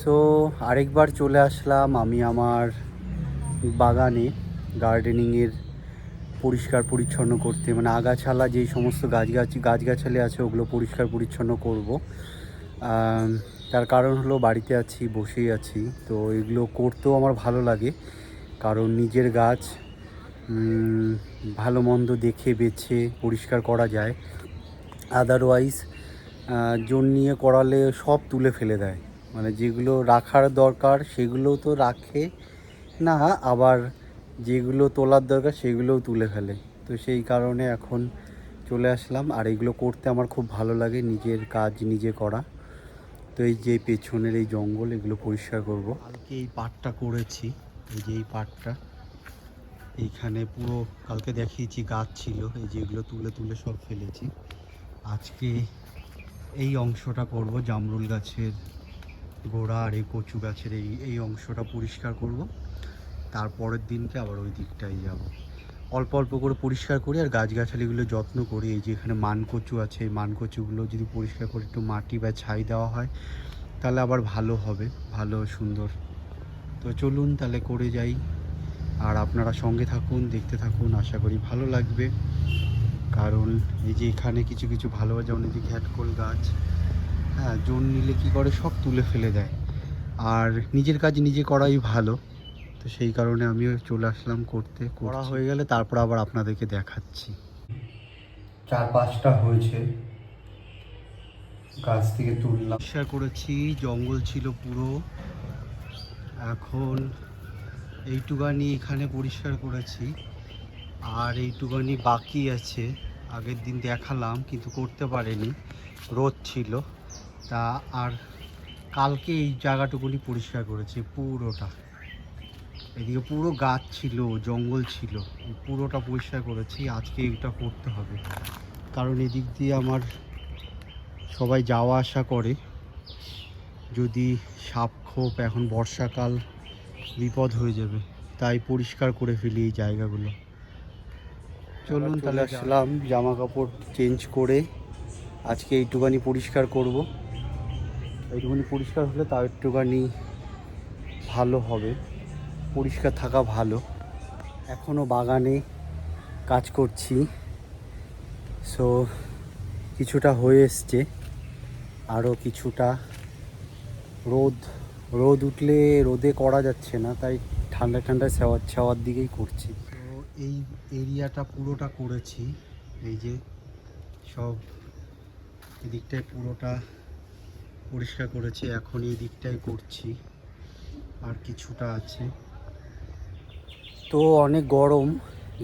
So আরেকবার চলে আসলাম আমি আমার বাগানে গার্ডেনিংয়ের পরিষ্কার পরিচ্ছন্ন করতে, মানে আগাছালা যেই সমস্ত গাছগাছালি আছে ওগুলো পরিষ্কার পরিচ্ছন্ন করব। তার কারণ হলো বাড়িতে আছি, বসেই আছি, তো এগুলো করতেও আমার ভালো লাগে। কারণ নিজের গাছ ভালো মন্দ দেখে বেছে পরিষ্কার করা যায়। আদারওয়াইজ জোন নিয়ে করালে সব তুলে ফেলে দেয়, মানে যেগুলো রাখার দরকার সেগুলোও তো রাখে না, আবার যেগুলো তোলার দরকার সেগুলোও তুলে ফেলে। তো সেই কারণে এখন চলে আসলাম, আর এগুলো করতে আমার খুব ভালো লাগে, নিজের কাজ নিজে করা। তো এই যে পেছনের এই জঙ্গল, এগুলো পরিষ্কার করব। কালকে এই পাটটা করেছি, এই যে এই পাটটা এইখানে পুরো কালকে দেখিয়েছি গাছ ছিল, এই যে এগুলো তুলে তুলে সব ফেলেছি। আজকে এই অংশটা করব, জামরুল গাছের গোড়া আর এই কচু গাছের এই অংশটা পরিষ্কার করব। তারপরের দিনকে আবার ওই দিকটাই যাব, অল্প অল্প করে পরিষ্কার করি আর গাছগাছালিগুলো যত্ন করি। এই যে এখানে মানকচু আছে, এই মানকচুগুলো যদি পরিষ্কার করে একটু মাটি বা ছাই দেওয়া হয় তাহলে আবার ভালো হবে, ভালো সুন্দর। তো চলুন তাহলে করে যাই, আর আপনারা সঙ্গে থাকুন, দেখতে থাকুন, আশা করি ভালো লাগবে। কারণ এই যে এখানে কিছু কিছু ভালো, যেমন এই যে ঘ্যাটকোল গাছ, হ্যাঁ, জোন নিলে কী করে সব তুলে ফেলে দেয়, আর নিজের কাজ নিজে করাই ভালো। তো সেই কারণে আমিও চলে আসলাম করতে, করা হয়ে গেলে তারপর আবার আপনাদেরকে দেখাচ্ছি। 4-5টা হয়েছে, গাছ থেকে তুললাম, পরিষ্কার করেছি, জঙ্গল ছিল পুরো। এখন এইটুকানি এখানে পরিষ্কার করেছি, আর এইটুকানি বাকি আছে। আগের দিন দেখালাম কিন্তু করতে পারিনি, রোদ ছিল। তা আর কালকে এই জায়গাটুকুনি পরিষ্কার করেছি পুরোটা। এদিকে পুরো গাছ ছিল, জঙ্গল ছিল, পুরোটা পরিষ্কার করেছি। আজকে এটা করতে হবে, কারণ এদিক দিয়ে আমার সবাই যাওয়া আসা করে, যদি সাপ খোপ, এখন বর্ষাকাল, বিপদ হয়ে যাবে, তাই পরিষ্কার করে ফেলি এই জায়গাগুলো। চলুন তাহলে আসলাম, জামা কাপড় চেঞ্জ করে আজকে এইটুখানি পরিষ্কার করব। এইটুখানি পরিষ্কার হলে তাও একটুখানি ভালো হবে, পরিষ্কার থাকা ভালো। এখনও বাগানে কাজ করছি, সো কিছুটা হয়ে এসছে, আরও কিছুটা। রোদ রোদ উঠলে রোদে করা যাচ্ছে না, তাই ঠান্ডা ঠান্ডা ছাওয়ার দিকেই করছি। তো এই এরিয়াটা পুরোটা করেছি, এই যে সব এদিকটায় পুরোটা পরিষ্কার করেছি, এখন এই দিকটাই করছি, আর কিছুটা আছে। তো অনেক গরম,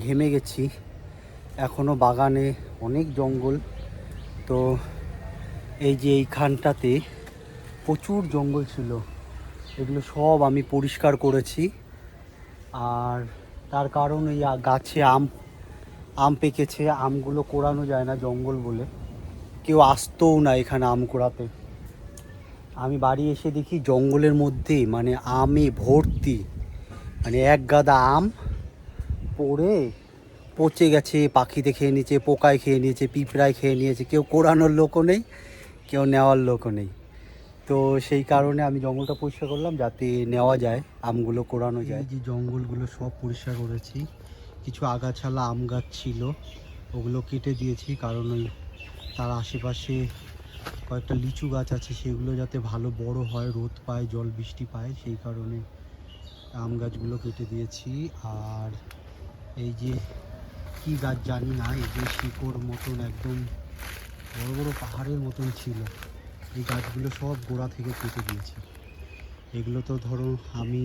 ঘেমে গেছি, এখনও বাগানে অনেক জঙ্গল। তো এই যে এইখানটাতে প্রচুর জঙ্গল ছিল, এগুলো সব আমি পরিষ্কার করেছি। আর তার কারণ এই গাছে আম পেকেছে, আমগুলো কোড়ানো যায় না জঙ্গল বলে, কেউ আসতোও না এখানে আম কোড়াতে। আমি বাড়ি এসে দেখি জঙ্গলের মধ্যে মানে আমে ভর্তি, মানে এক গাদা আম পড়ে পচে গেছে, পাখিতে খেয়ে নিয়েছে, পোকায় খেয়ে নিয়েছে, পিঁপড়ায় খেয়ে নিয়েছে, কেউ কোড়ানোর লোকও নেই, কেউ নেওয়ার লোকও নেই। তো সেই কারণে আমি জঙ্গলটা পরিষ্কার করলাম, যাতে নেওয়া যায়, আমগুলো কোড়ানো যায়। যে জঙ্গলগুলো সব পরিষ্কার করেছি, কিছু আগাছালা আম গাছ ছিল ওগুলো কেটে দিয়েছি, কারণ ওই তার আশেপাশে কয়েকটা লিচু গাছ আছে, সেগুলো যাতে ভালো বড় হয়, রোদ পায়, জল বৃষ্টি পায়, সেই কারণে আম গাছগুলো কেটে দিয়েছি। আর এই যে কী গাছ জানি না, এই যে শিকড় মতন একদম বড় বড় পাহাড়ের মতন ছিল, এই গাছগুলো সব গোড়া থেকে কেটে দিয়েছি। এগুলো তো ধরো আমি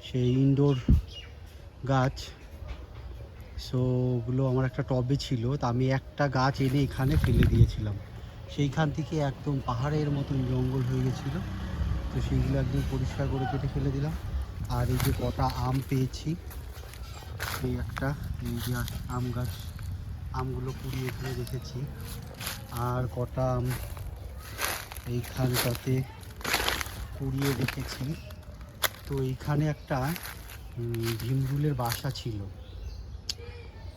সেই ইনডোর গাছ, সো ওগুলো আমার একটা টবে ছিল, তা আমি একটা গাছ এনে এখানে ফেলে দিয়েছিলাম, সেইখান থেকে একদম পাহাড়ের মতন জঙ্গল হয়ে গেছিলো। তো সেইগুলো একদম পরিষ্কার করে কেটে ফেলে দিলাম। আর এই যে কটা আম পেয়েছি, এই একটা, এই যে আম গাছ, আমগুলো কুড়িয়ে এখানে রেখেছি। আর কটা আম এইখানটাতে কুড়িয়ে রেখেছি। তো এইখানে একটা ভীমরুলের বাসা ছিল,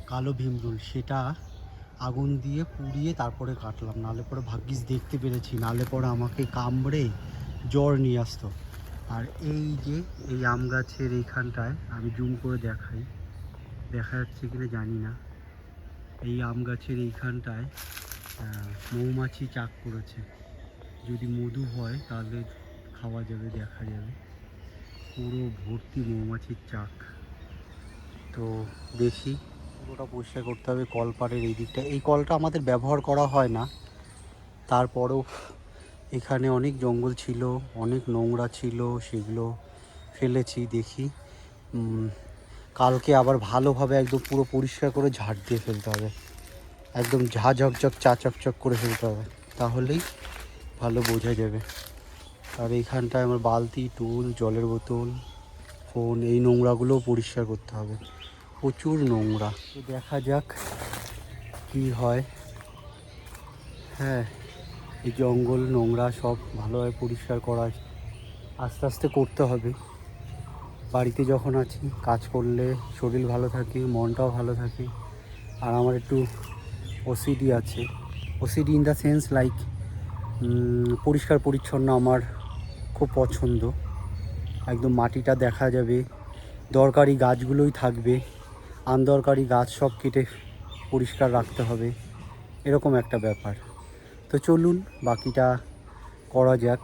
কালো ভীমরুল, সেটা আগুন দিয়ে পুড়িয়ে তারপরে কাটলাম, নাহলে পরে ভাগ্যিস দেখতে পেরেছি, নাহলে পরে আমাকে কামড়ে জ্বর নিয়ে আসতো। আর এই যে এই আম গাছের এইখানটায় আমি জুম করে দেখাই, দেখা যাচ্ছে কিনা জানি না, এই আম গাছের এইখানটায় মৌমাছি চাক করেছে। যদি মধু হয় তাহলে খাওয়া যাবে, দেখা যাবে। পুরো ভর্তি মৌমাছির চাক। তো দেখি, পুরোটা পরিষ্কার করতে হবে। কলপাড়ের এই দিকটা, এই কলটা আমাদের ব্যবহার করা হয় না, তারপরেও এখানে অনেক জঙ্গল ছিল, অনেক নোংরা ছিল, সেগুলো ফেলেছি। দেখি কালকে আবার ভালোভাবে একদম পুরো পরিষ্কার করে ঝাড় দিয়ে ফেলতে হবে, একদম ঝা ঝকঝক চা চকচক করে ফেলতে হবে, তাহলেই ভালো বোঝা যাবে। আর এইখানটায় আমার বালতি, টুল, জলের বোতল, ফোন, এই নোংরাগুলোও পরিষ্কার করতে হবে, প্রচুর নোংরা। তো দেখা যাক কি হয়। হ্যাঁ, এই জঙ্গল নোংরা সব ভালোভাবে পরিষ্কার করা আস্তে আস্তে করতে হবে। বাড়িতে যখন আছি, কাজ করলে শরীর ভালো থাকে, মনটাও ভালো থাকে। আর আমার একটু ওসিডি আছে, OCD in the sense like পরিষ্কার পরিচ্ছন্ন আমার খুব পছন্দ। একদম মাটিটা দেখা যাবে, দরকারি গাছগুলোই থাকবে, আনদরকারি গাছ সব কেটে পরিষ্কার রাখতে হবে, এরকম একটা ব্যাপার। তো চলুন বাকিটা করা যাক।